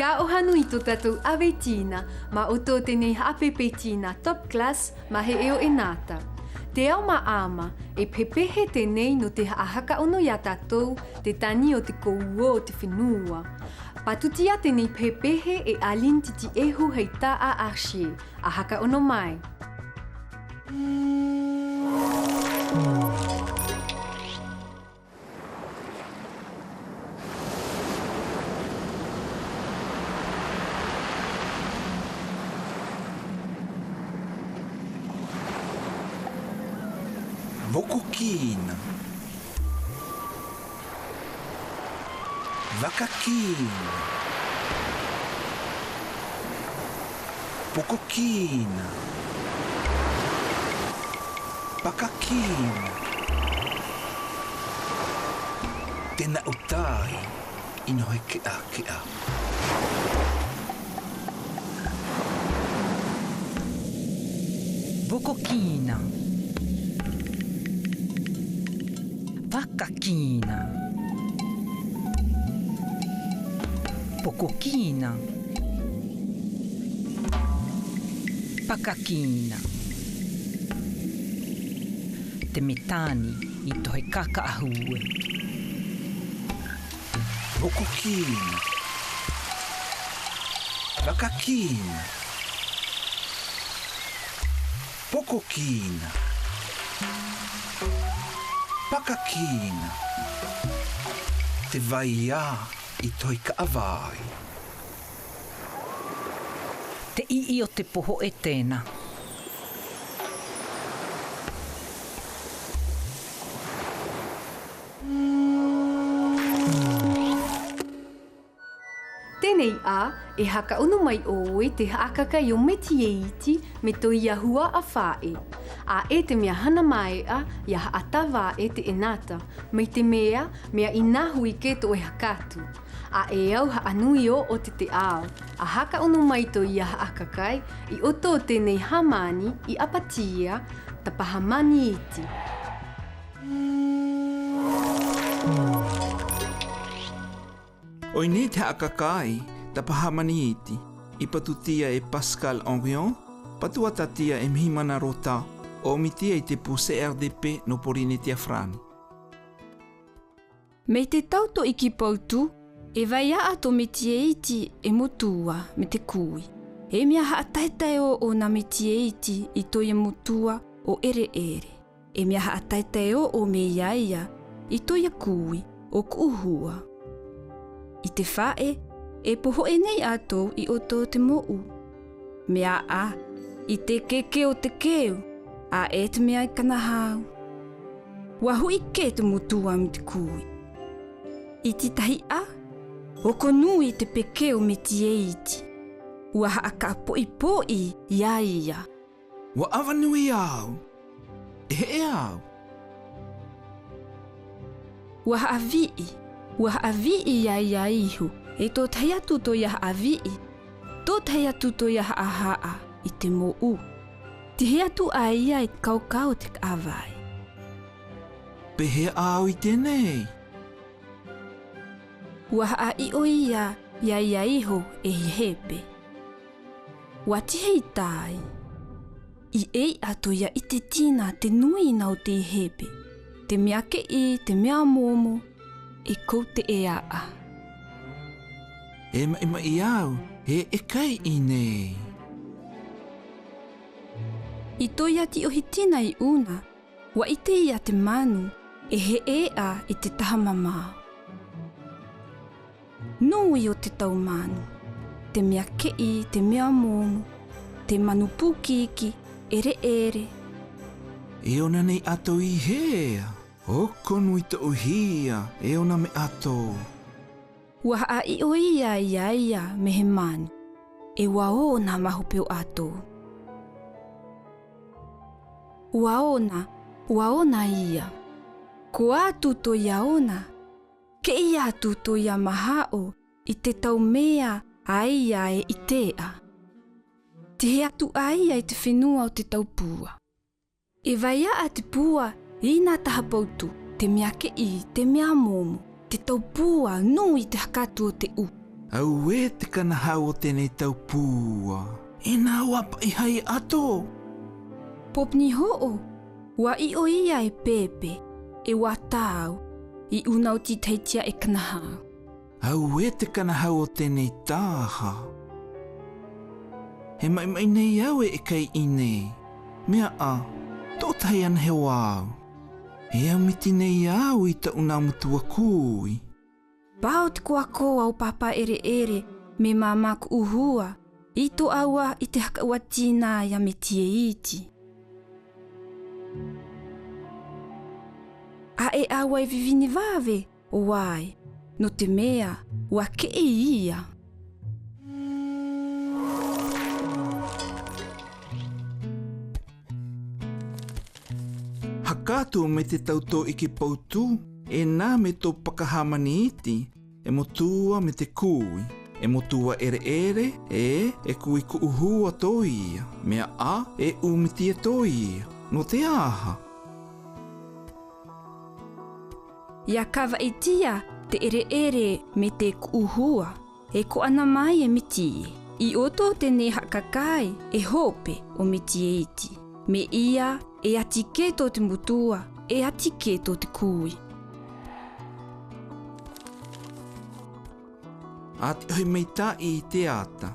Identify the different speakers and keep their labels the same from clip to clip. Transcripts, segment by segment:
Speaker 1: Ka o hanu i tō tātou awetina, ma o tō tenei haapepetina top class ma he eo e nāta. Te au maama e pepehe tenei no te haahaka ono ia tātou te tani o te kouo o te whenua. Patutia tenei pepehe e alin titi ehu hei tā a arshe, a haka ono mai.
Speaker 2: Vokokina. Vakakina. Pokokina. Pakakina. Tena utai ino he kea.
Speaker 3: Vokokina. Pakakina. Pokokina. Pakakina. Te metani i tohe kaka ahue.
Speaker 2: Vokokina. Pakakina. Pokokina. Pakakina. Te vaia i toi ka avai.
Speaker 3: Te ii o te poho e tēnā.
Speaker 1: Tēnei a, e haka unu mai oe te haakaka i o meti e iti me toi iahua a whae. A e te mea hana mai a, ia haatawa e te enata, mei te mea inahu i ke to e hakatu. A e au haanui o te ao, a haka unu mai to ia haakakai i oto tēnei hamani i apatia, tapahamani iti.
Speaker 2: Oi ne te akakai, tapahamani iti. I patutia e Pascal Henrion, patuatatia e mhimana rota, o mitia i te pu CRDP no Porinitia Frani.
Speaker 4: Me te tauto i ki pautu, e vai a ato me tie iti e motua me te kui. E mea haataitae o na me tie iti i toi e motua o ere. E mea haataitae o me iaia i toi e kui o kuhua. I te whae, e poho e nei ato i oto te mo'u. Mea a, i te keke o te keu, a e te mea i kanahau. Wahu i ke te motua me te kui. I ti tahi a, o konui te pekeo me tie iti. Ua haaka poi iaia.
Speaker 2: Wa awanui au. E au.
Speaker 4: Ua haawii iaia ihu. E tō tahi atu to ia haawii. Tō tahi atu to ia haahaa i te mo'u. Te he atu a ia i kaukau te awai.
Speaker 2: Pehe au i tenei.
Speaker 4: Ua haa i o ia iho e hepe. Ua tihe i tai. I ei ato ia i te tina te nui nau te hepe. Te mea ke i, te mea momo, e kou te e a.
Speaker 2: E mai au, e kai i nei.
Speaker 4: I toi ati o hitina i una, wa i te ia te manu, e he e a i te taha mamau. Nui o te tau manu, te mea kei, te mea momo, te manu pukiki, ere.
Speaker 2: E ona nei ato i hea, o konui to uhia, e ona me ato.
Speaker 4: Ua haa i o ia me he manu, e wa o na mahupeo ato. Ua ona ia, ko atu to ia ona, ke ia atu to ia mahao i te tau mea aia e i tea. Te he atu aia i te whenua o te tau pua. E vai a te pua i nā taha pautu, te mea kei, te mea momo, te tau pua nui te hakatu o te u.
Speaker 2: Au e te kanahau o tēnei tau pūa. E nā wapa I hai ato.
Speaker 4: Popni ho'o, wa I o ia e pepe, e wa tāu, I unau ti teitia e kanahau.
Speaker 2: Au e te kanahau o tēnei tāha. He mai nei au e kai ine. Mea a, tō tai ana he wāu. E au miti nei au I ta una mutua kui.
Speaker 4: Pao te kua koa o papa ere me mamaku uhua, I to aua I te haka ua tīnā ia me tie iti. A e aua e vivini vave, o wai, no te mea, ua ke e ia.
Speaker 2: Hakato me te tauto I ki pautu, e nā me tō pakahamani iti, e motua me te kui, e motua ere, e kui ku uhua tō ia, mea a, e umitia tō ia, no te aha.
Speaker 4: Ia kawa itia te ere me te kuuhua, e ko ana mai e mitie. I oto tēnei hakakai e hope o mitie iti. Me ia e atike tō te mutua, e atike tō te kui.
Speaker 2: Ati oi mei tā I te ata,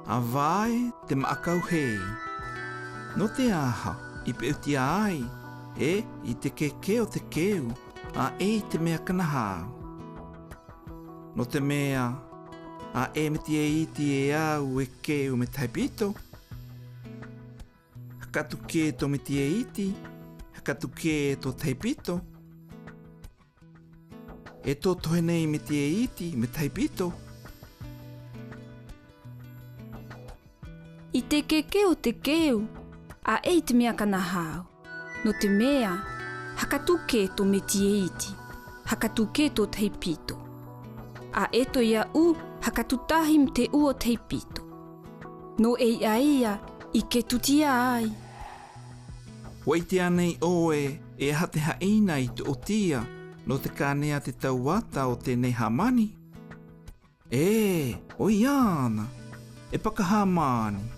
Speaker 2: a vai te maakau hei. No te aha, I peutia ai, e I te keke o te keu, a e I te mea kanahau. No te mea, a e me tie iti e au e keu me taipito. Hakatu ke to me tie iti, hakatu ke to taipito. E tō tohe nei me tie iti me taipito.
Speaker 4: I te keke o te keu, a e te mea kanahau. No te mea, hakatuke to me tie iti, hakatuke to teipito. A e to ia u, hakatutahi me te u o teipito. No e ia, I ke tutia ai.
Speaker 2: Wai te anei oe, e hate haina I te otia, no te kānea te tauata o tēnei hamani. E, o iana, e pakahamani.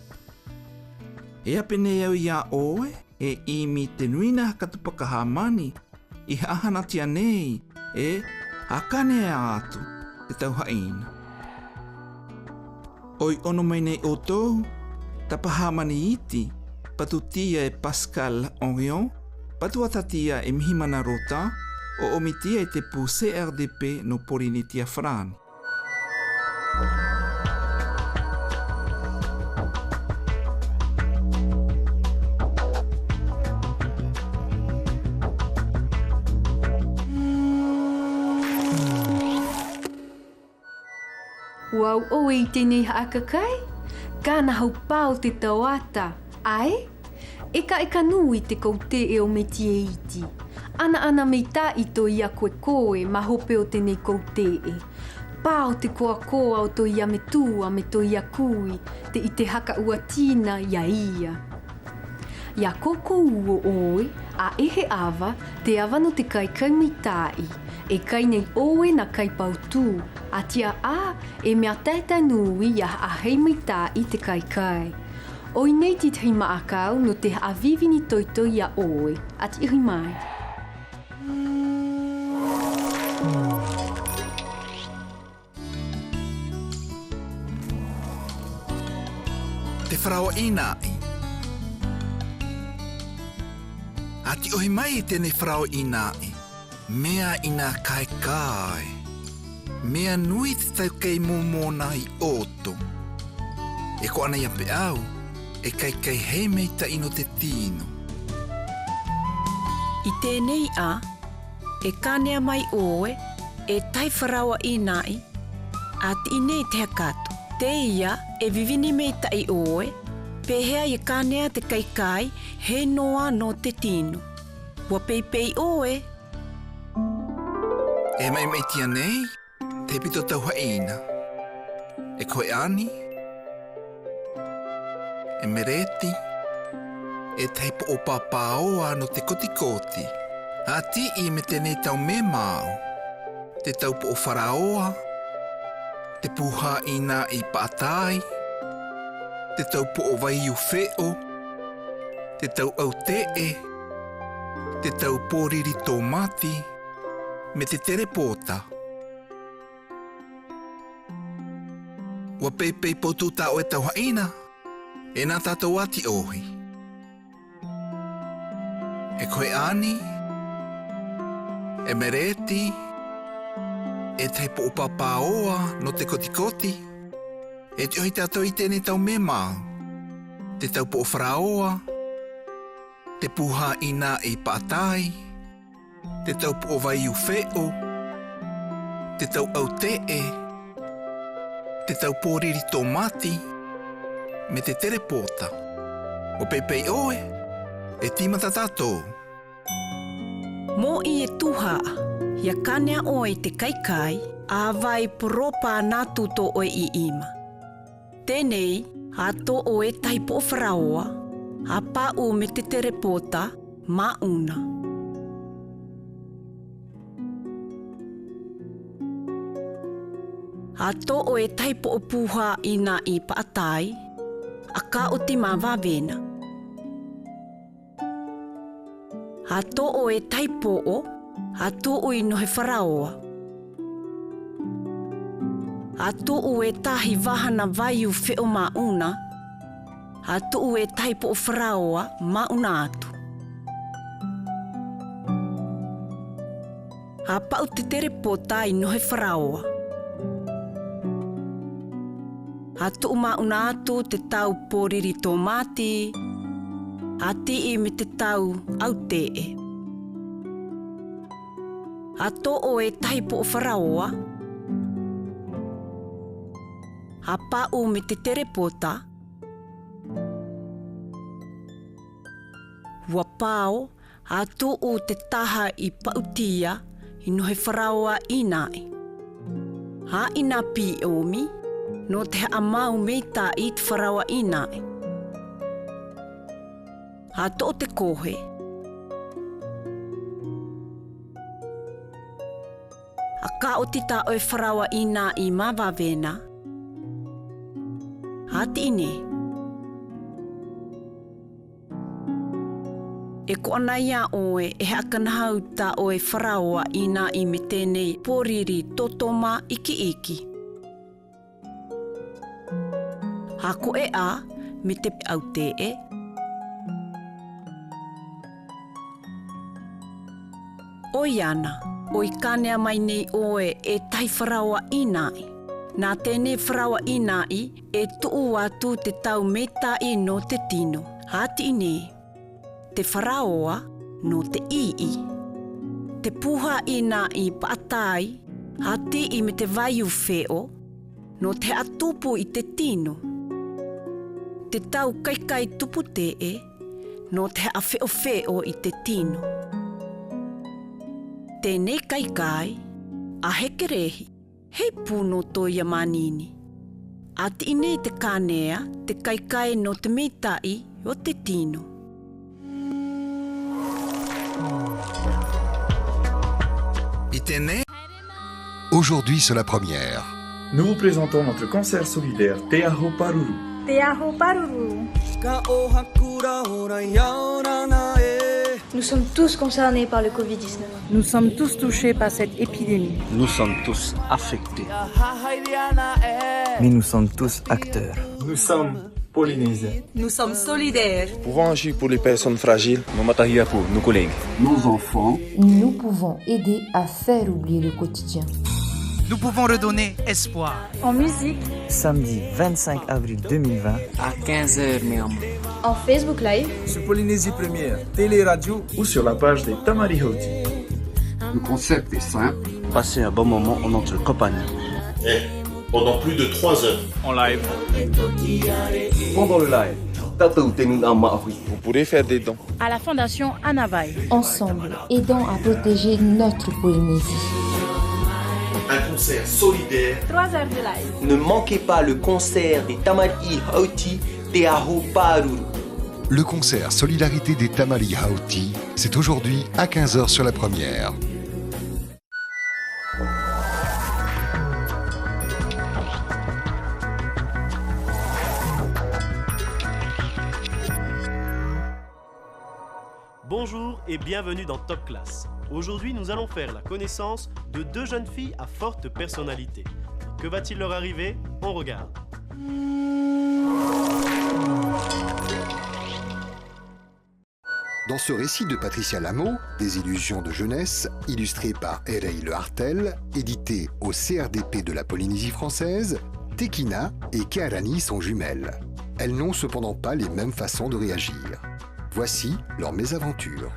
Speaker 2: E apene au ia oe, e imi te nuina hakatu pakahamani, I hahana tia nei, e hakanea atu, te tauhaina. Oi ono mai nei o tōu, tapahamani iti, patutia e Pascal Henrion, patuatatia e Mihimana Rota, o omitia e te pu CRDP no Porinitia Frani.
Speaker 1: Wau o I tēnei haakakai, kāna hau pāo te tauata, ai? Eka nui te koute e o me tie iti. Ana mei tā I tō ia koe ma hope o tēnei koute e. Pāo te koa o tō ia me tua me tō ia kui, te I te haka ua tīna ia ia. Ia koko uo oe, a ehe awa, te awa no te kai mei tāi. E kai nei oe na kai pautū, a tia a e mea taitai nui ia a hei mei tāi te kai. Oi nei ti te maakau no te avivini toitoi ia oe, ati ihi mai.
Speaker 2: Te wharawa inai. Ati ohi mai tēnei wharawa inai. Mea ina kai. Mea nui te tau kei mōmona I oto. E ko ana ia pe au, e kai hei mei ta ino te tino.
Speaker 5: I tēnei a, e kānea mai oe, e tai wharawa inai, ati I nei te hakato. Te ia, e vivini mei tai oe, pehea I kānea te kai, he noa no te tino. Wa pei oe.
Speaker 2: E mai tia nei, te pito tau haina. E koe ani, e mereti, e teipo o papaoa no te kotikoti. A ti I me tenei tau me mau, te taupo o wharaoa, te puha ina I paatai, te tau po o vai u feo, te tau au te tau pōriri tomati, me te tere pōta. Wa peipei poutu tā o e tau haina, e nā tātou ati ohi. E koe ani, e mereti, e te po o papaoa no te kotikoti, e te ohi tātou I tēnei tau me māu, te tau po o wharaoa, te puha ina I paatai, te tau po o vai u feo, te tau au te tau pōriri tomati, me te tere pōta. O peipei oe, e tīmata tātou.
Speaker 5: Mō I e tuhaa, ia kanea oe te kaikai, a vai poropa nā tuto oe I ima. Tēnei, a tō oe taipo o wharaoa, a pāu me te tere pōta, mauna. A tō o e taipo o puha ina I paatai, a ka o ti mawawena. A tō o e taipo o, a tō o I nohe wharaoa. A tō o e tahi wahana vaiu whio mauna, a tō o e taipo o wharaoa mauna atu. A pau te tere pōta I nohe wharaoa. A tō mauna atu te tau pōriri tomati, a tii me te tau au A tō o e taipo o wharaoa, a pāu me te tere pōta, ua pāo, a tō o te taha I pautia I nohe wharaoa I nai. Ha ina pi omi, no te amau meita I te wharawa I nai. A tō te kohe. A ka o tita o e wharawa I nā I mawawena. A ti ine. E ko ana ia oe e hakanahau ta o e wharawa I nā I me tēnei pōriri totoma iki. Ha ko e a me te au O iana, o I kanea mai nei oe e tai wharawa I nai. Nā tēnei wharawa I nai e tuu atu te tau metai no te tino. Hati ine, te wharaoa no te ii. Te puha I nai paatai, hati I me te vaiu wheo, no te atupu I te tino. Te tau kaikai tupu no te awheo I te tino. Tēnei kaikai, a hekerehi, hei puno toia manini. A te ine te kānea, te kaikai no te meitai o te tino.
Speaker 2: I tēnei.
Speaker 6: Aujourd'hui, c'est la première.
Speaker 7: Nous vous présentons notre concert solidaire Te Aho Paruru.
Speaker 8: Te Aho Paruru. Nous sommes tous concernés par le Covid-19.
Speaker 9: Nous sommes tous touchés par cette épidémie.
Speaker 10: Nous sommes tous affectés.
Speaker 11: Mais nous sommes tous acteurs.
Speaker 7: Nous sommes polynésiens.
Speaker 12: Nous sommes solidaires.
Speaker 13: Nous pouvons agir pour les personnes fragiles.
Speaker 10: Nos collègues.
Speaker 14: Nos enfants.
Speaker 15: Nous pouvons aider à faire oublier le quotidien.
Speaker 16: Nous pouvons redonner espoir.
Speaker 8: En musique.
Speaker 11: Samedi 25 avril 2020.
Speaker 17: À 15h, néanmoins.
Speaker 8: En Facebook Live.
Speaker 18: Sur Polynésie Première, Télé Radio.
Speaker 7: Ou sur la page des Tamari Hoti.
Speaker 14: Le concept est simple.
Speaker 10: Passer un bon moment en notre compagnie.
Speaker 19: Et pendant plus de 3 heures.
Speaker 18: En live.
Speaker 13: Pendant le live. Vous pourrez faire des dons.
Speaker 9: À la Fondation Anavaï.
Speaker 15: Ensemble, aidons à protéger notre Polynésie.
Speaker 19: Un concert solidaire.
Speaker 8: 3 heures de live.
Speaker 20: Ne manquez pas le concert des Tamari Hoti Te Aho Paruru.
Speaker 6: Le concert Solidarité des Tamari Hoti, c'est aujourd'hui à 15h sur la première.
Speaker 12: Bonjour et bienvenue dans Top Class. Aujourd'hui, nous allons faire la connaissance de deux jeunes filles à forte personnalité. Que va-t-il leur arriver? On regarde.
Speaker 6: Dans ce récit de Patricia Lameau, Des illusions de jeunesse, illustré par Ereille Le Hartel, édité au CRDP de la Polynésie française, Tekina et Kearani sont jumelles. Elles n'ont cependant pas les mêmes façons de réagir. Voici leur mésaventure.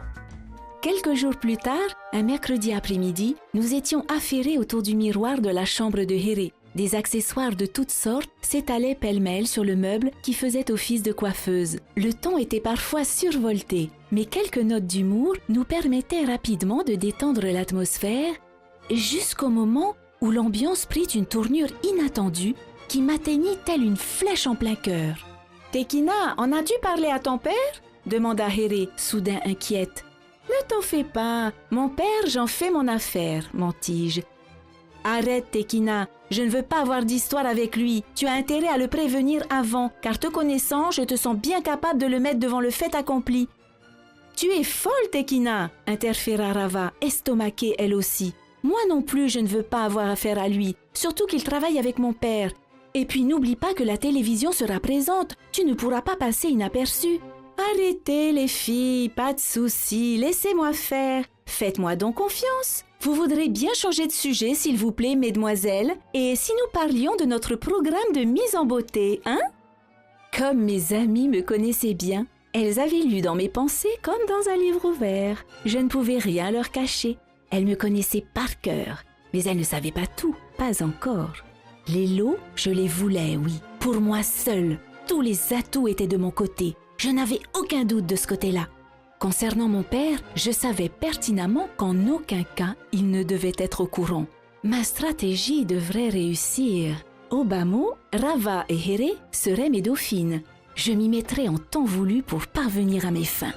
Speaker 17: Quelques jours plus tard, un mercredi après-midi, nous étions affairés autour du miroir de la chambre de Here. Des accessoires de toutes sortes s'étalaient pêle-mêle sur le meuble qui faisait office de coiffeuse. Le ton était parfois survolté, mais quelques notes d'humour nous permettaient rapidement de détendre l'atmosphère jusqu'au moment où l'ambiance prit une tournure inattendue qui m'atteignit telle une flèche en plein cœur. « Tekina, en as-tu parlé à ton père ?» demanda Here, soudain inquiète. « Ne t'en fais pas, mon père, j'en fais mon affaire, mentis-je. » « Arrête, Tekina, je ne veux pas avoir d'histoire avec lui. Tu as intérêt à le prévenir avant, car te connaissant, je te sens bien capable de le mettre devant le fait accompli. »« Tu es folle, Tekina !» interféra Rava, estomaquée elle aussi. « Moi non plus, je ne veux pas avoir affaire à lui, surtout qu'il travaille avec mon père. Et puis n'oublie pas que la télévision sera présente, tu ne pourras pas passer inaperçu. »« Arrêtez les filles, pas de soucis, laissez-moi faire. Faites-moi donc confiance. Vous voudrez bien changer de sujet, s'il vous plaît, mesdemoiselles, et si nous parlions de notre programme de mise en beauté, hein ?» Comme mes amies me connaissaient bien, elles avaient lu dans mes pensées comme dans un livre ouvert. Je ne pouvais rien leur cacher. Elles me connaissaient par cœur, mais elles ne savaient pas tout, pas encore. Les lots, je les voulais, oui, pour moi seule. Tous les atouts étaient de mon côté. Je n'avais aucun doute de ce côté-là. Concernant mon père, je savais pertinemment qu'en aucun cas, il ne devait être au courant. Ma stratégie devrait réussir. Au bas mot, Rava et Here seraient mes dauphines. Je m'y mettrais en temps voulu pour parvenir à mes fins.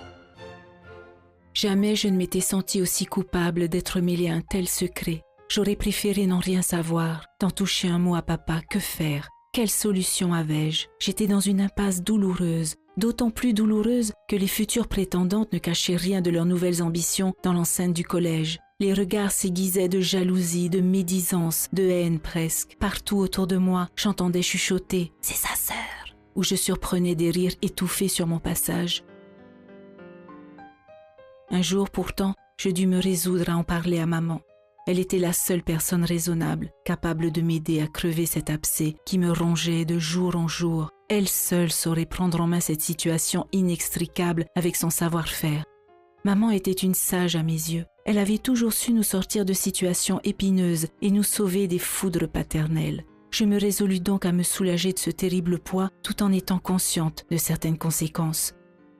Speaker 17: Jamais je ne m'étais sentie aussi coupable d'être mêlée à un tel secret. J'aurais préféré n'en rien savoir, d'en toucher un mot à papa. Que faire? Quelle solution avais-je? J'étais dans une impasse douloureuse. D'autant plus douloureuse que les futures prétendantes ne cachaient rien de leurs nouvelles ambitions dans l'enceinte du collège. Les regards s'aiguisaient de jalousie, de médisance, de haine presque. Partout autour de moi, j'entendais chuchoter « C'est sa sœur !» ou je surprenais des rires étouffés sur mon passage. Un jour pourtant, je dus me résoudre à en parler à maman. Elle était la seule personne raisonnable, capable de m'aider à crever cet abcès qui me rongeait de jour en jour. Elle seule saurait prendre en main cette situation inextricable avec son savoir-faire. Maman était une sage à mes yeux. Elle avait toujours su nous sortir de situations épineuses et nous sauver des foudres paternelles. Je me résolus donc à me soulager de ce terrible poids tout en étant consciente de certaines conséquences.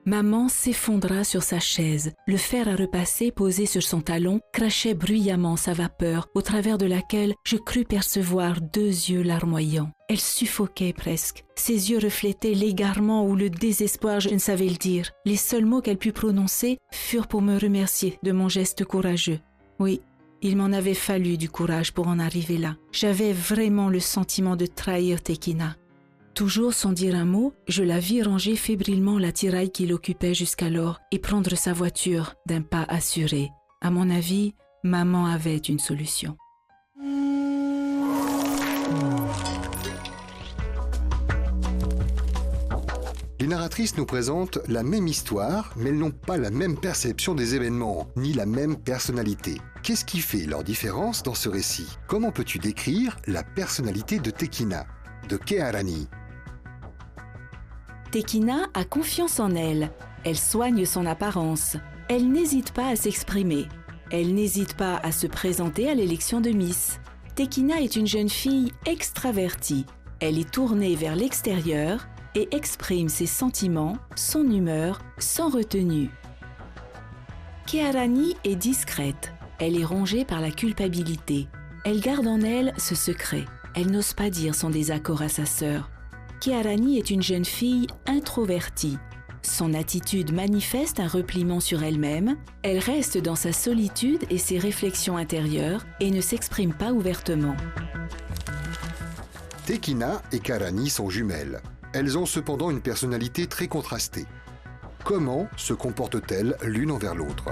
Speaker 17: Maman s'effondra sur sa chaise. Le fer à repasser posé sur son talon crachait bruyamment sa vapeur, au travers de laquelle je crus percevoir deux yeux larmoyants. Elle suffoquait presque. Ses yeux reflétaient l'égarement ou le désespoir, je ne savais le dire. Les seuls mots qu'elle put prononcer furent pour me remercier de mon geste courageux. Oui, il m'en avait fallu du courage pour en arriver là. J'avais vraiment le sentiment de trahir Tekina. Toujours sans dire un mot, je la vis ranger fébrilement l'attirail qui l'occupait jusqu'alors et prendre sa voiture d'un pas assuré. À mon avis, maman avait une solution.
Speaker 6: Les narratrices nous présentent la même histoire, mais elles n'ont pas la même perception des événements, ni la même personnalité. Qu'est-ce qui fait leur différence dans ce récit? Comment peux-tu décrire la personnalité de Tekina, de Kearani?
Speaker 17: Tekina a confiance en elle. Elle soigne son apparence. Elle n'hésite pas à s'exprimer. Elle n'hésite pas à se présenter à l'élection de Miss. Tekina est une jeune fille extravertie. Elle est tournée vers l'extérieur et exprime ses sentiments, son humeur, sans retenue. Kearani est discrète. Elle est rongée par la culpabilité. Elle garde en elle ce secret. Elle n'ose pas dire son désaccord à sa sœur. Kearani est une jeune fille introvertie. Son attitude manifeste un repliement sur elle-même. Elle reste dans sa solitude et ses réflexions intérieures et ne s'exprime pas ouvertement.
Speaker 6: Tekina et Kearani sont jumelles. Elles ont cependant une personnalité très contrastée. Comment se comportent-elles l'une envers l'autre?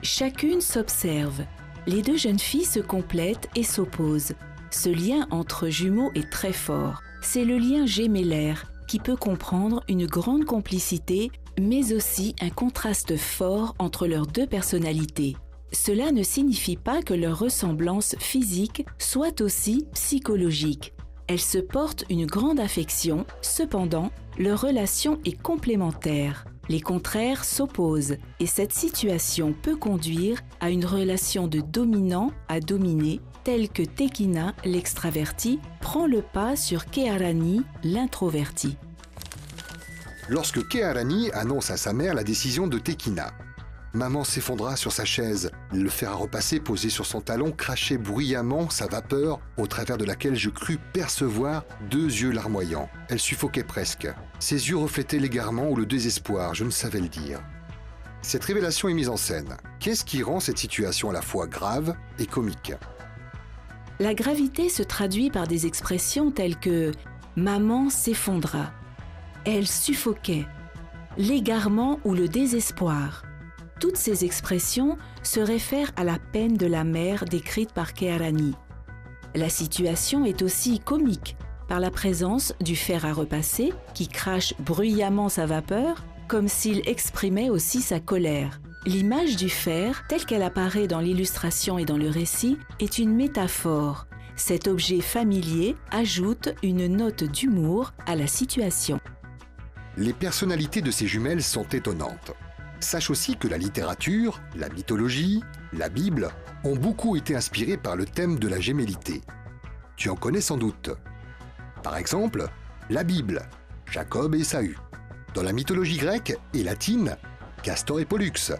Speaker 17: Chacune s'observe. Les deux jeunes filles se complètent et s'opposent. Ce lien entre jumeaux est très fort. C'est le lien gémellaire qui peut comprendre une grande complicité, mais aussi un contraste fort entre leurs deux personnalités. Cela ne signifie pas que leur ressemblance physique soit aussi psychologique. Elles se portent une grande affection, cependant, leur relation est complémentaire. Les contraires s'opposent et cette situation peut conduire à une relation de dominant à dominé, telle que Tekina, l'extraverti, prend le pas sur Kearani, l'introverti.
Speaker 6: Lorsque Kearani annonce à sa mère la décision de Tekina, maman s'effondra sur sa chaise. Le fer à repasser posé sur son talon crachait bruyamment sa vapeur, au travers de laquelle je crus percevoir deux yeux larmoyants. Elle suffoquait presque. Ses yeux reflétaient l'égarement ou le désespoir, je ne savais le dire. Cette révélation est mise en scène. Qu'est-ce qui rend cette situation à la fois grave et comique?
Speaker 17: La gravité se traduit par des expressions telles que « maman s'effondra »,« elle suffoquait »,« l'égarement ou le désespoir ». Toutes ces expressions se réfèrent à la peine de la mère décrite par Kearani. La situation est aussi comique par la présence du fer à repasser qui crache bruyamment sa vapeur comme s'il exprimait aussi sa colère. L'image du fer, telle qu'elle apparaît dans l'illustration et dans le récit, est une métaphore. Cet objet familier ajoute une note d'humour à la situation.
Speaker 6: Les personnalités de ces jumelles sont étonnantes. Sache aussi que la littérature, la mythologie, la Bible ont beaucoup été inspirées par le thème de la gémellité. Tu en connais sans doute. Par exemple, la Bible, Jacob et Ésaü. Dans la mythologie grecque et latine, Castor et Pollux.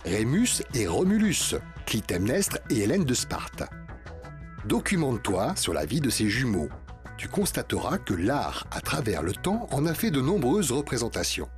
Speaker 6: Rémus et Romulus, Clytemnestre et Hélène de Sparte. Documente-toi sur la vie de ces jumeaux. Tu constateras que l'art, à travers le temps, en a fait de nombreuses représentations.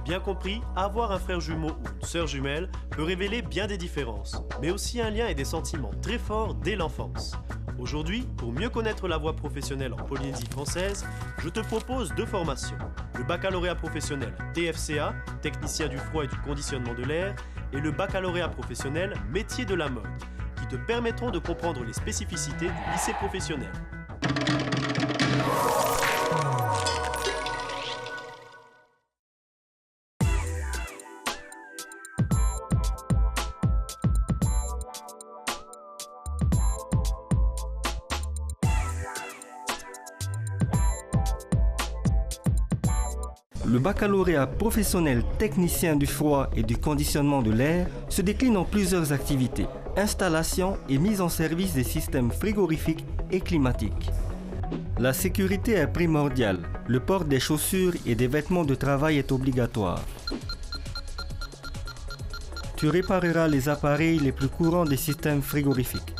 Speaker 12: Bien compris, avoir un frère jumeau ou une sœur jumelle peut révéler bien des différences, mais aussi un lien et des sentiments très forts dès l'enfance. Aujourd'hui, pour mieux connaître la voie professionnelle en Polynésie française, je te propose deux formations. Le baccalauréat professionnel TFCA, technicien du froid et du conditionnement de l'air, et le baccalauréat professionnel métier de la mode, qui te permettront de comprendre les spécificités du lycée professionnel.
Speaker 21: Le baccalauréat professionnel technicien du froid et du conditionnement de l'air se décline en plusieurs activités, installation et mise en service des systèmes frigorifiques et climatiques. La sécurité est primordiale, le port des chaussures et des vêtements de travail est obligatoire. Tu répareras les appareils les plus courants des systèmes frigorifiques.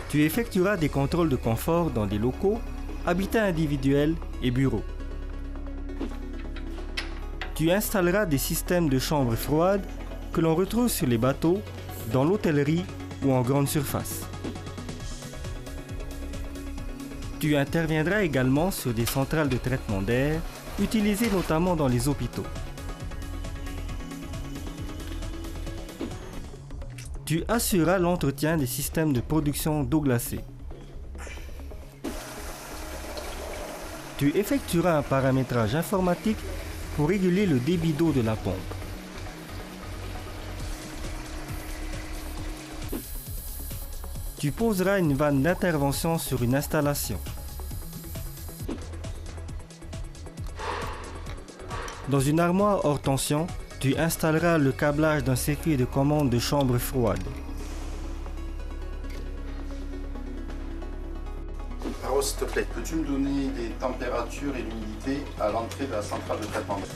Speaker 21: Tu effectueras des contrôles de confort dans des locaux, habitats individuels et bureaux. Tu installeras des systèmes de chambres froides que l'on retrouve sur les bateaux, dans l'hôtellerie ou en grande surface. Tu interviendras également sur des centrales de traitement d'air, utilisées notamment dans les hôpitaux. Tu assureras l'entretien des systèmes de production d'eau glacée. Tu effectueras un paramétrage informatique pour réguler le débit d'eau de la pompe. Tu poseras une vanne d'intervention sur une installation. Dans une armoire hors tension, tu installeras le câblage d'un circuit de commande de chambre froide.
Speaker 22: Alors, s'il te plaît, peux-tu me donner des températures et l'humidité à l'entrée de la centrale de traitement d'air?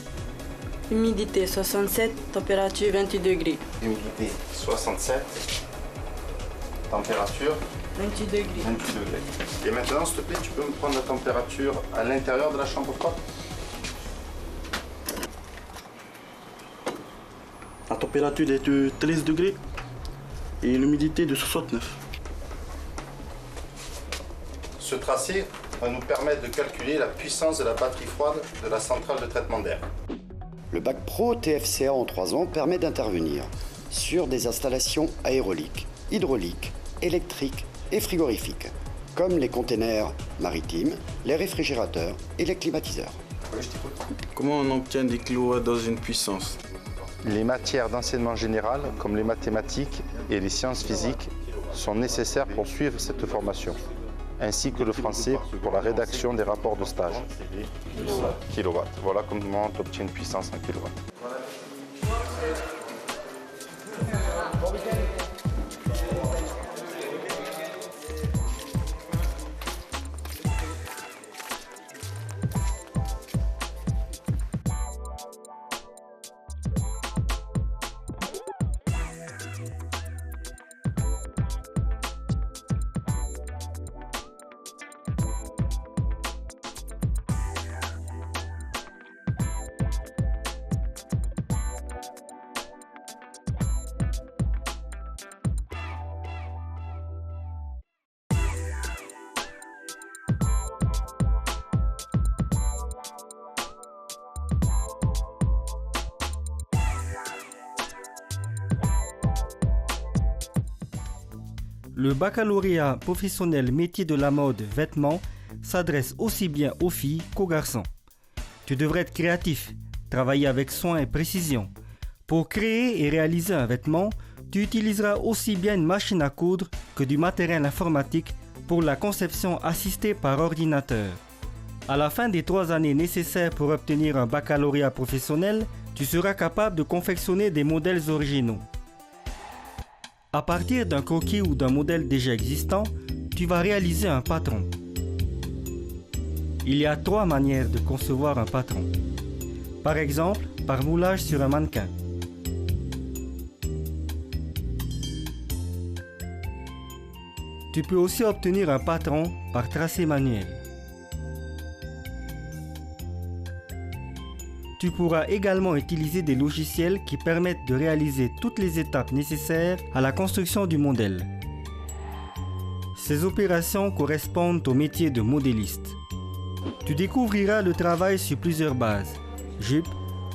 Speaker 23: Humidité 67, température 28 degrés.
Speaker 22: Humidité 67, Température
Speaker 9: 28 degrés.
Speaker 22: 28 degrés. Et maintenant, s'il te plaît, tu peux me prendre la température à l'intérieur de la chambre froide?
Speaker 13: La température est de 13 degrés et l'humidité de 69.
Speaker 22: Ce tracé va nous permettre de calculer la puissance de la batterie froide de la centrale de traitement d'air.
Speaker 3: Le bac pro TFCA en 3 ans permet d'intervenir sur des installations aéroliques, hydrauliques, électriques et frigorifiques, comme les containers maritimes, les réfrigérateurs et les climatiseurs.
Speaker 22: Oui, je t'écoute.
Speaker 13: Comment on obtient des kilowatts dans une puissance?
Speaker 22: Les matières d'enseignement général, comme les mathématiques et les sciences physiques, sont nécessaires pour suivre cette formation, ainsi que le français pour la rédaction des rapports de stage. Kilowatts. Voilà comment on obtient une puissance en kilowatts.
Speaker 21: Le baccalauréat professionnel métier de la mode vêtements s'adresse aussi bien aux filles qu'aux garçons. Tu devrais être créatif, travailler avec soin et précision. Pour créer et réaliser un vêtement, tu utiliseras aussi bien une machine à coudre que du matériel informatique pour la conception assistée par ordinateur. À la fin des 3 années nécessaires pour obtenir un baccalauréat professionnel, tu seras capable de confectionner des modèles originaux. À partir d'un croquis ou d'un modèle déjà existant, tu vas réaliser un patron. Il y a 3 manières de concevoir un patron. Par exemple, par moulage sur un mannequin. Tu peux aussi obtenir un patron par tracé manuel. Tu pourras également utiliser des logiciels qui permettent de réaliser toutes les étapes nécessaires à la construction du modèle. Ces opérations correspondent au métier de modéliste. Tu découvriras le travail sur plusieurs bases: jupe,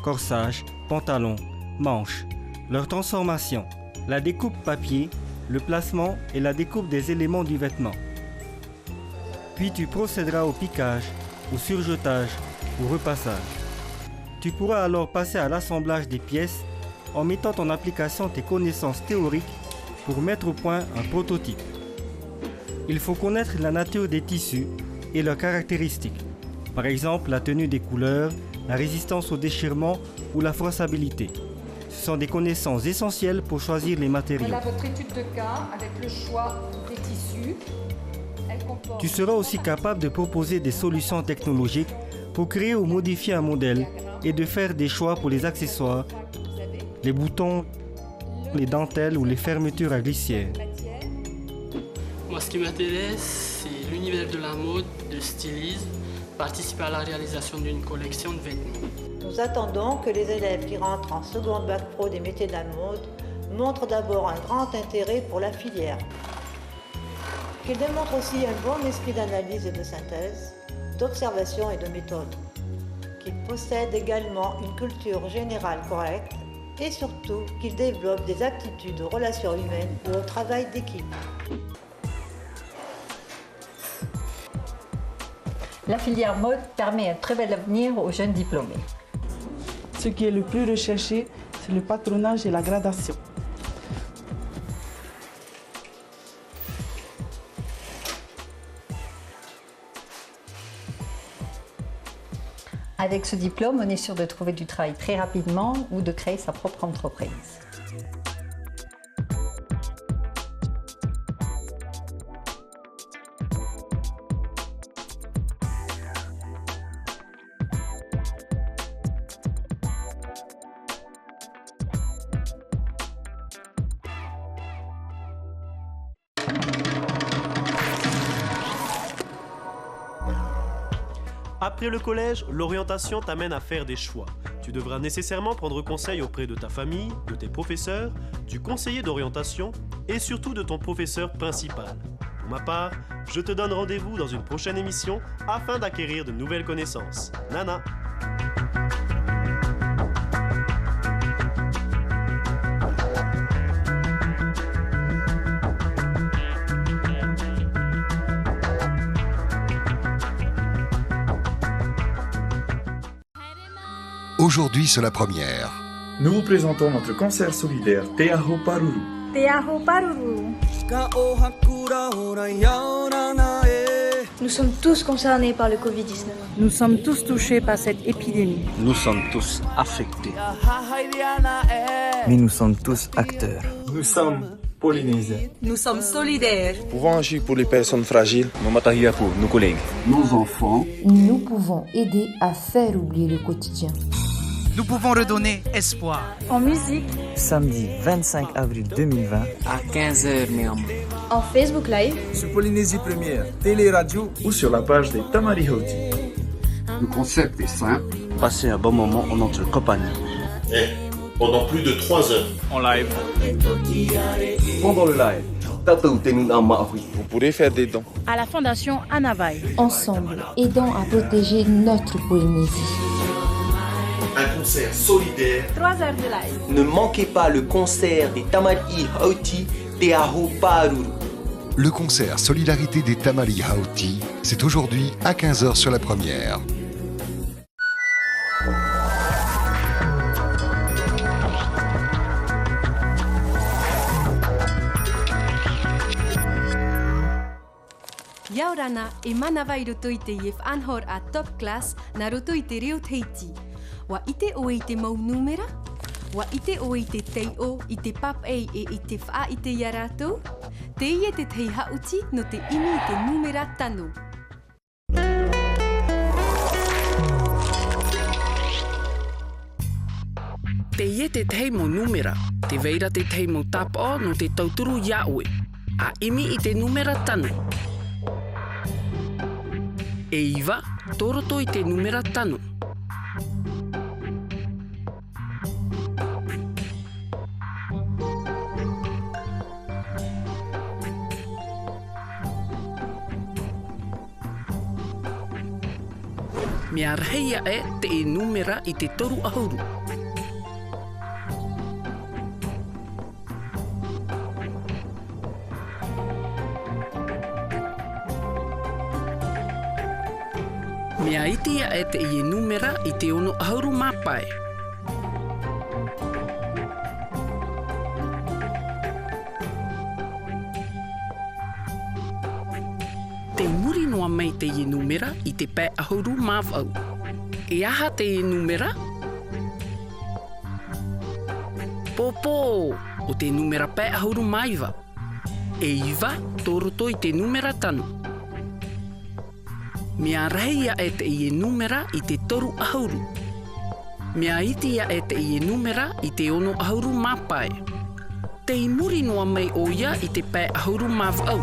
Speaker 21: corsage, pantalon, manches, leur transformation, la découpe papier, le placement et la découpe des éléments du vêtement. Puis tu procéderas au piquage, au surjetage, au repassage. Tu pourras alors passer à l'assemblage des pièces en mettant en application tes connaissances théoriques pour mettre au point un prototype. Il faut connaître la nature des tissus et leurs caractéristiques, par exemple la tenue des couleurs, la résistance au déchirement ou la froissabilité. Ce sont des connaissances essentielles pour choisir les matériaux.
Speaker 4: Voilà votre étude de cas avec le choix des tissus.
Speaker 21: Tu seras aussi capable de proposer des solutions technologiques pour créer ou modifier un modèle et de faire des choix pour les accessoires, les boutons, les dentelles ou les fermetures à glissière.
Speaker 23: Moi, ce qui m'intéresse, c'est l'univers de la mode, de stylisme, participer à la réalisation d'une collection de vêtements.
Speaker 24: Nous attendons que les élèves qui rentrent en seconde bac pro des métiers de la mode montrent d'abord un grand intérêt pour la filière, qu'ils démontrent aussi un bon esprit d'analyse et de synthèse, d'observation et de méthode, qu'ils possèdent également une culture générale correcte et surtout qu'ils développent des aptitudes aux relations humaines ou au travail d'équipe.
Speaker 25: La filière mode permet un très bel avenir aux jeunes diplômés.
Speaker 26: Ce qui est le plus recherché, c'est le patronage et la gradation.
Speaker 25: Avec ce diplôme, on est sûr de trouver du travail très rapidement ou de créer sa propre entreprise.
Speaker 12: Après le collège, l'orientation t'amène à faire des choix. Tu devras nécessairement prendre conseil auprès de ta famille, de tes professeurs, du conseiller d'orientation et surtout de ton professeur principal. Pour ma part, je te donne rendez-vous dans une prochaine émission afin d'acquérir de nouvelles connaissances. Nana!
Speaker 6: Aujourd'hui, c'est la première.
Speaker 1: Nous vous présentons notre concert solidaire Te Aho Paruru.
Speaker 8: Te Aho Paruru. Nous sommes tous concernés par le Covid-19.
Speaker 9: Nous sommes tous touchés par cette épidémie.
Speaker 10: Nous sommes tous affectés.
Speaker 2: Mais nous sommes tous acteurs.
Speaker 18: Nous sommes Polynésiens.
Speaker 5: Nous sommes solidaires.
Speaker 13: Nous pouvons agir pour les personnes fragiles.
Speaker 10: Nos collègues.
Speaker 14: Nos enfants.
Speaker 15: Nous pouvons aider à faire oublier le quotidien.
Speaker 7: Nous pouvons redonner espoir.
Speaker 8: En musique.
Speaker 2: Samedi 25 avril 2020
Speaker 7: à 15h minimum.
Speaker 8: En Facebook Live.
Speaker 18: Sur Polynésie Première, Télé Radio ou sur la page des Tamari Hauti.
Speaker 14: Le concept est simple.
Speaker 10: Passez un bon moment en notre compagnie.
Speaker 19: Pendant plus de 3 heures.
Speaker 10: En live.
Speaker 13: Pendant le live, vous pourrez faire des dons.
Speaker 9: À la Fondation Anavaï.
Speaker 15: Ensemble, aidons à protéger notre Polynésie.
Speaker 19: Un concert solidaire.
Speaker 4: 3 heures de live.
Speaker 20: Ne manquez pas le concert des Tamali Hauti Te Aho Paruru.
Speaker 6: Le concert Solidarité des Tamali Hauti, c'est aujourd'hui à 15h sur la première.
Speaker 11: Yaurana e manawai roto i te yef anhor a top class na roto i te reo teiti. Wa ite o i te mau numera? Wa ite o i te teio i te pap ei e i te wha i te yarato? Te ie te tei hauti no te imi i te numera tanu.
Speaker 16: Te ie te tei mo numera, te veira te tei mo tapo no te tauturu iaue. A imi i te numera tanu. E iwa, toroto i te numera tanu. Mea reia e te e numera i te toru ahuru. Mea itia e te i numera i te ono ahuru mapai. Te muri noa mai te i numera i te pē ahuru mawau. E aha te i numera? Popo, o te numera pē ahuru maiwa. E iwa, toroto i te numera tanu. Mea reia e te i numera i te toru ahuru. Mea itia e te i numera i te ono ahuru mapai. Te i muri noa mai o ia i te pē ahuru mawau.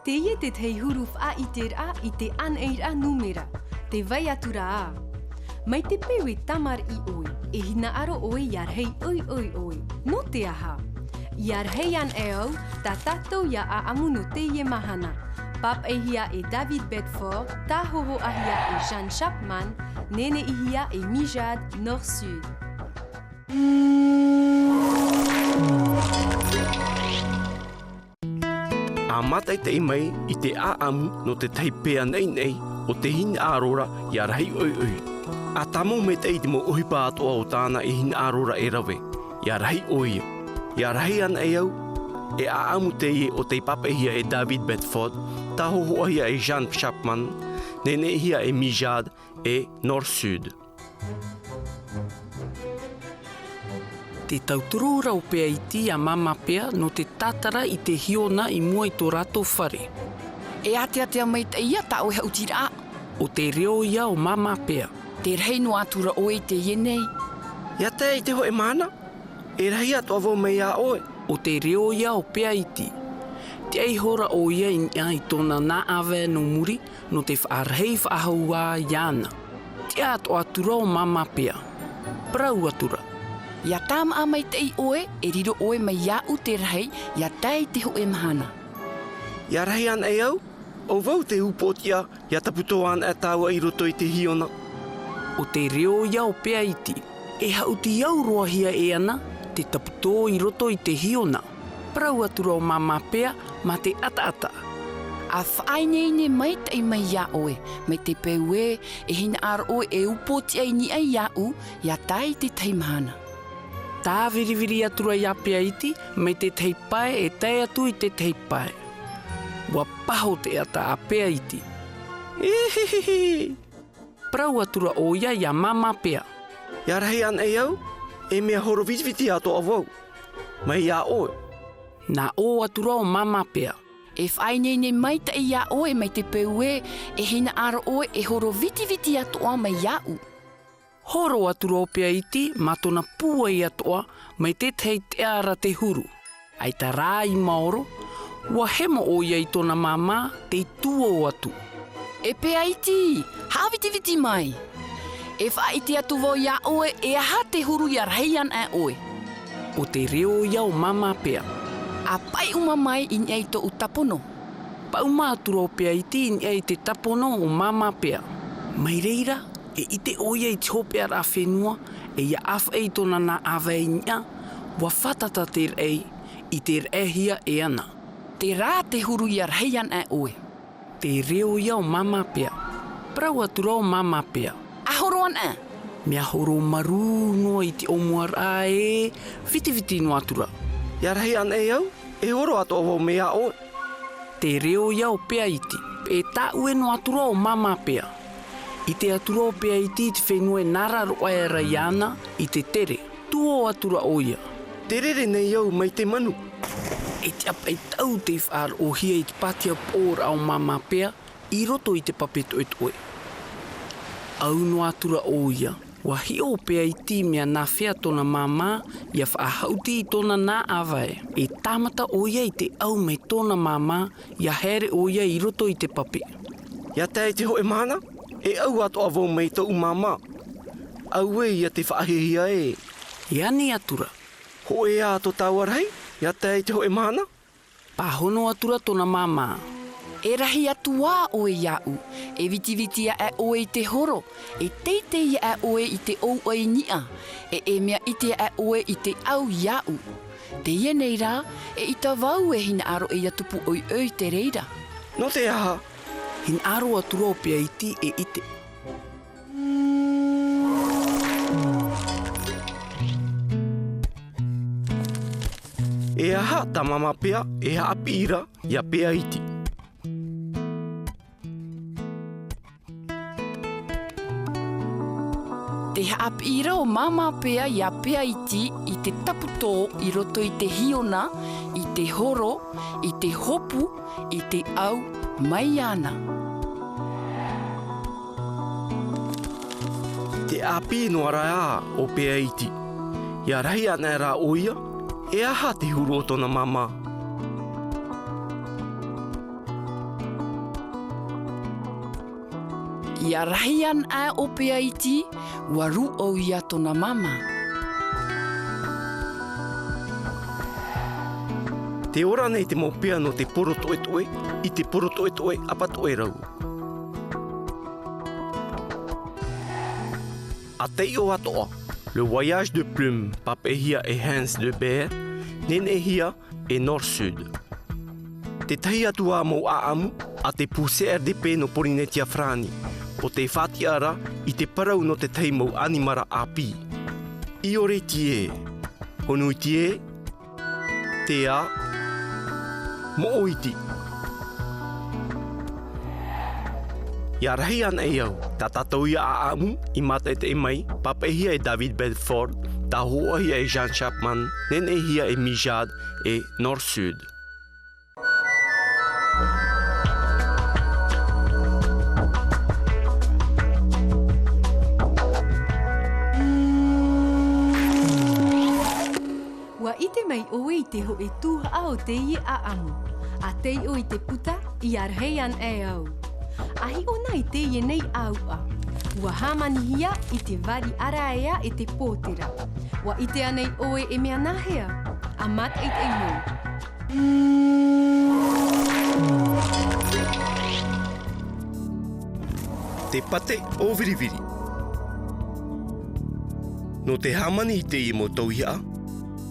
Speaker 11: Te ie te tei huruf a i te ra i te aneira numera. Te vai atura a. Mai te pewe tamar i oi, e hina aro oi iar hei oi oi oi. No te aha. Iar hei an e au, ta tatou ia a amu no te ie mahana. Pap e hia e David Bedford, ta hoho ahia e Jean Chapman, nene i hia e Mijad Nord-Sud.
Speaker 16: A matai te imai i te aamu no te teipea nei o te hin arora i arahei oi oi. A tamo me te iti mo uhipa atoa o tāna i hin arora e rawe, i arahei oia. I arahei ana e au, e aamu te ie o te papehia e David Bedford, ta hohoahia e Jean Chapman, nene hia e Mijad e Nord-Sud. Te tauturu rau pea i ti a mama pea no te tatara i te hiona i mua i tō rato whare.
Speaker 5: E atea mai te ia tau he utira.
Speaker 16: O te reo ia o mama pea.
Speaker 5: Te rei no atura oi te ienei,
Speaker 16: Ia te i te ho e mana, e rahi atu avo me ia oe.
Speaker 5: O te reo ia o pea iti. Te ei hora o ia i tōna nā awe no muri no te whaarhei whaahaua iana. Te ato atura o mama pea. Prau atura.
Speaker 4: Ia tāma a mai te i oe, e riro oe mai iau te rahei, ia tai te ho e mahana.
Speaker 16: Ia rahi an e au, o vau te upotia, ia taputo an e tāua i roto i te hiona.
Speaker 5: O te reo ia o pea iti. E hau ti iau roa hia e ana, te taputo i roto i te hiona. Prau atura o mama pea, ma te ata-ata.
Speaker 4: A whainei mai te i mai ia oe, mai te peue, e hina ar oe e upotia i ni ai iau, ia tai te teimahana.
Speaker 5: Tā viriviri atura ia pea iti, mai te teipae e tai atu i te teipae. Wa paho te ata a pea iti.
Speaker 16: Ehehehe.
Speaker 5: Prau atura o ia mama pea.
Speaker 16: Ia rahi an e au, e mea horo vitiviti ato avau. Mai ia oe.
Speaker 5: Nā o atura o mama pea.
Speaker 4: E whainei mai te ia oe mai te peue, e hina ara oe e horo vitiviti atoa mai iau.
Speaker 5: Horo atura o pea iti, ma tona pua i atoa, mai te tei te ara te huru. Ai ta rā i maoro, ua hema o ia i tona mama, te tua o atu.
Speaker 4: E pea iti, havitiviti mai. E whaiti atu vo ia oe, e aha te huru ia reian e oe.
Speaker 5: O te reo ia o mama pea.
Speaker 4: A pai uma mai in ei to utapono.
Speaker 5: Pa uma atura o pea iti in ei te tapono o mama pea. Mai reira, e ite oia i te hopea ra whenua, e ia awha e tona nā awa e nia, wa whatata te rei, i te rehia e ana.
Speaker 4: Te rā te huru ia reian e oe.
Speaker 5: Te reo ia o mama pea. Prau atura o mama pea.
Speaker 4: Ahoro an e?
Speaker 5: Mea horo maru noa i te omuara e, viti no atura.
Speaker 16: Ia rahi an e au, e horo ato o mea oe.
Speaker 5: Te reo ia o pea iti, e tā ue no atura o mama pea. I te atura o pea iti te whenua e nara roa e raiana i te tere, tuo atura o ia.
Speaker 16: Te rere nei au mai te manu.
Speaker 5: E te apai tau te whaar o hia i te patia pōra o mama pea, i roto i te papeto e toe. Au no atura o ia, wa hi o pea iti mea nā whea tona mama, ia whaahauti i tona nā awae. E tāmata o ia i te au me tona mama, ia here o ia i roto i te pape.
Speaker 16: Ia tai te ho e mana, e au ato avau mei tau mama. Au e ia te whaahihia e.
Speaker 5: Ia ni atura.
Speaker 16: Ho e ato tāwarai, ia tai te ho e mana.
Speaker 5: Pahono atura tona mama.
Speaker 4: E rahi atua oe iau, e vitivitia e oe i te horo, e teitei e oe i te ou oi nia, e mea ite e oe i te au iau. Te ia nei rā, e i ta vau e hina aro e atupu oi oi te reira.
Speaker 16: No te aha.
Speaker 5: Hin aro atura o pia iti e ite.
Speaker 16: E aha ta mama pea, e hapi ira, ia pea iti.
Speaker 4: Te haapira o mama pea ia pea iti i te taputō i roto i te hiona, i te horo, i te hopu, i te au mai ana.
Speaker 16: Te api no ara o pea iti. Ia rahi ana rā oia, e aha te huru o tona mama.
Speaker 4: Ia rahi an a o pea iti, waru o ia tona mama.
Speaker 16: Te ora nei te mopea no te poro toe toe, i te poro toe toe apa toe rau. A tei o atoa, le voyage de plume papehia e Hans de Beer, nene hia e Nord-Sud. Te tahi atua mo aamu a te puse RDP no Polinetia Frani, o te whatiara i te parau no te teimau animara api. I ore tie, honui tie, te a, mo oiti. Ia rahi ana e au, ta tatau ia a amu, i mata e te mai, papehia e David Bedford, ta hoa hia e Jean Chapman, nene hia e Mijad e Nord-Sud.
Speaker 11: oe I te ho e tūha o te I a amu. A te o I te puta I ar heian e au. Ahi ona I te I nei au a. Ua hamani hia I te vari ara ea e te pōtera. Wa I te anei oe e mea nahea. A mat eit e mo.
Speaker 16: Te pate o viriviri. No te hamani I te I mo tauhia,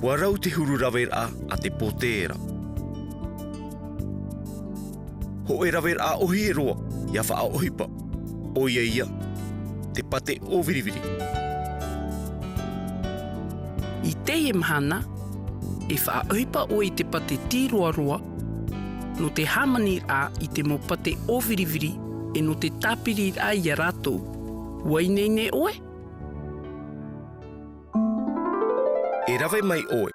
Speaker 16: warau te huru rawera a te pōtera. Ho e rawera ohi e roa, ia wha a ohipa. O ia, te pate o viriviri.
Speaker 5: I te e mahana, e wha a ohipa o I te pate tiroaroa, no te hamani a I te mo pate o viriviri, e no te tapiri a I a rātou. Wainei ne oe?
Speaker 16: E rawe mai oe.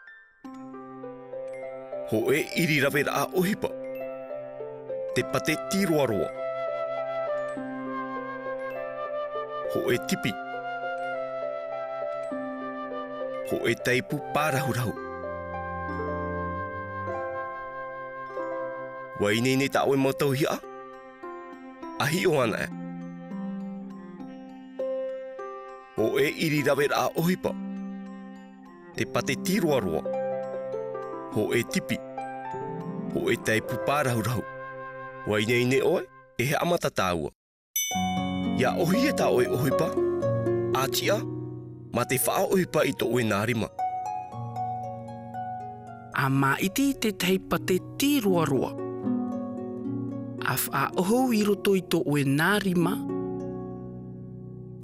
Speaker 16: Ho e iri rawe a ohipa. Te pate tiroaroa. Ho e tipi. Ho e teipu pārahurahu. Wainei ne ta oe matau hia? Ahi o ana e. Ho e iri rawe a ohipa. Te pate tiroaroa. Ho e tipi. Ho e teipu pārahurahu. Wainei ne oe, e he amata tāua. Ia ohi e tā oe ohipa. Ātia, ma te wha ohipa I to oe nārima.
Speaker 5: A maiti te tei pate tiroaroa. A wha oho I roto I to oe nārima.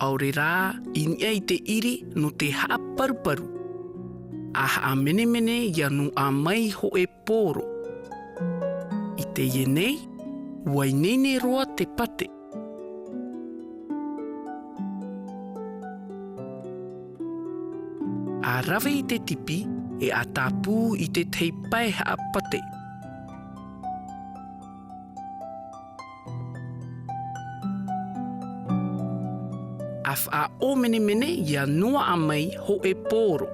Speaker 5: Aure rā, inia I te iri no te haa paruparu. A haa menemene ia nu a mai ho e pōro. I te ienei, wainene roa te pate. A rawe I te tipi e a tāpū I te tei pai haa pate. A wha o menemene ia noa a mai ho e pōro.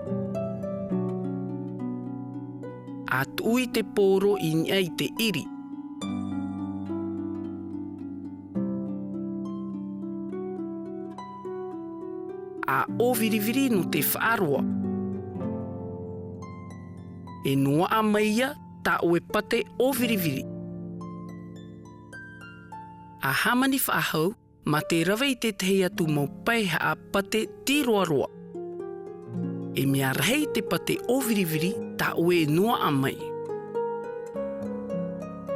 Speaker 5: A tui te pōro I nia I te iri. A o viriviri no te whaaroa. E noa a maia ta oe pate o viriviri. A hamani whaahau ma te rawe I te tehi atu mau pai a pate tiroaroa. E mea rahei te pate o viriviri ta oe noa a mai.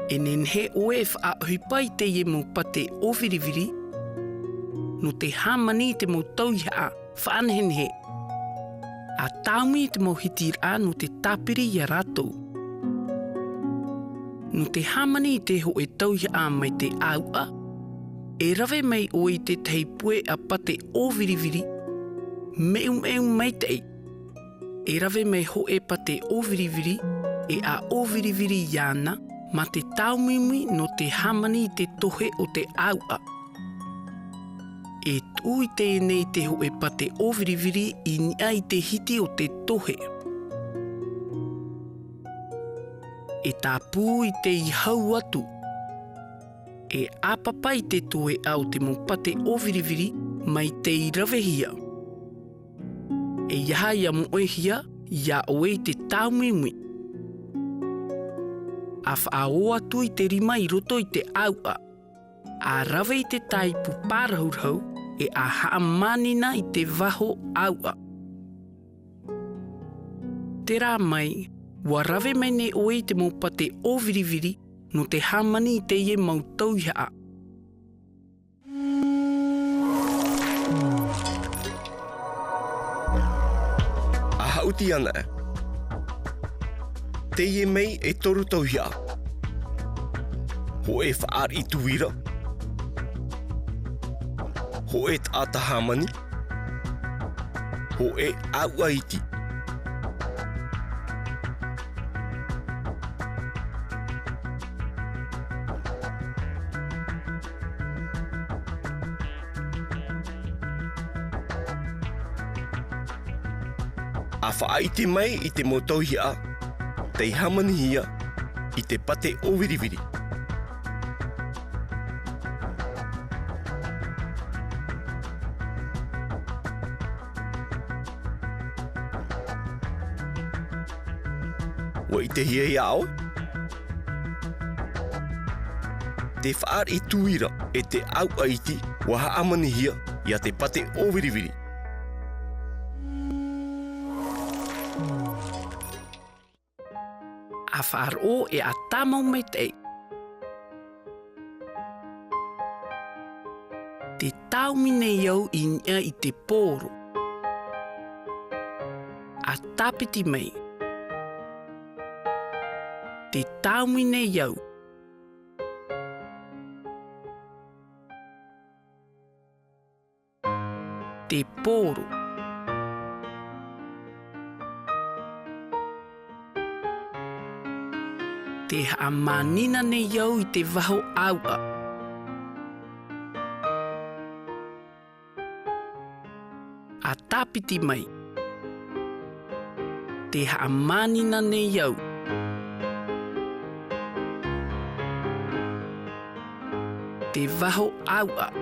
Speaker 5: E nenhe oe whaahupa I te ie mau pate o viriviri, no te hamani te mau tauia a whaanhenhe. A taumi te mau hitir a no te tapiri I a rātou. No te hamani te ho e tauia a mai te aua, e rawe mai oe te teipue a pate o viriviri, meu mai tei. E rawe mai ho e pate o viriviri, e a o viriviri iana, ma te taumimi no te hamani te tohe o te aua. E tui te nei te ho e pate o viriviri I nia I te hiti o te tohe. E tā pū I te I hau atu. E apapa I te toe au te mo pate o viriviri mai te I rawehia. E iaha ia mo oehia, ia oe te taumimui. A whaao atu I te rima I roto I te aua. A rawe I te taipu pārahurhau e a haamanina I te waho aua. Te rā mai, wa rawe mai ne oe te mo pate o viriviri no te hamani I te ie mau tauiha.
Speaker 16: Hauti ana e. Te ie mei e toru tauhia. Ho e whaar I tuira. Ho e tāta hamani. Ho e aua iti. A whaaiti mai I te mo tauhia, te hamanihia I te pate o wiriwiri. Wa I te hia ia au? Te whaar I tuira e te au aiti wa haamanihia ia te pate o wiriwiri.
Speaker 5: A whaar o e a tamau me te. Te taumine iau I nia I te pōro. A tapiti mei. Te taumine iau. Te pōro. Te hamanina ne iau I te waho aua. A tapiti mai. Te hamanina ne iau. Te waho aua.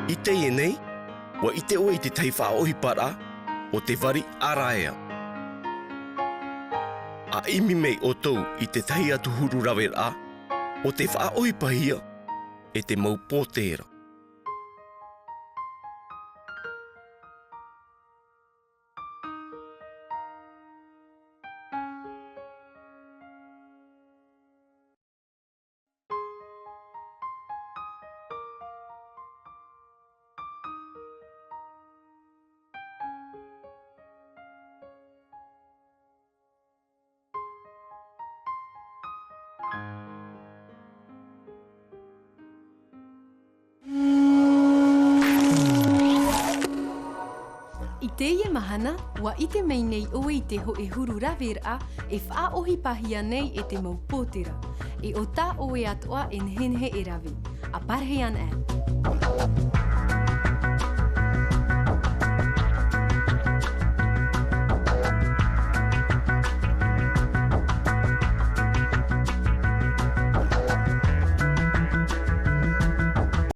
Speaker 16: I te nei, wa I te oe I te tei whaohi para o te wari araea. A imi mei o tau I te tei atu huru rawera o te whaohi pahia e te mau pōtera.
Speaker 11: I teia mahana, wa I te mei nei oe I te ho e huru rawera e whaohi pahia nei e te mau pōtera. E o tā oe atoa e nhenhe e rawe. A parhe an e.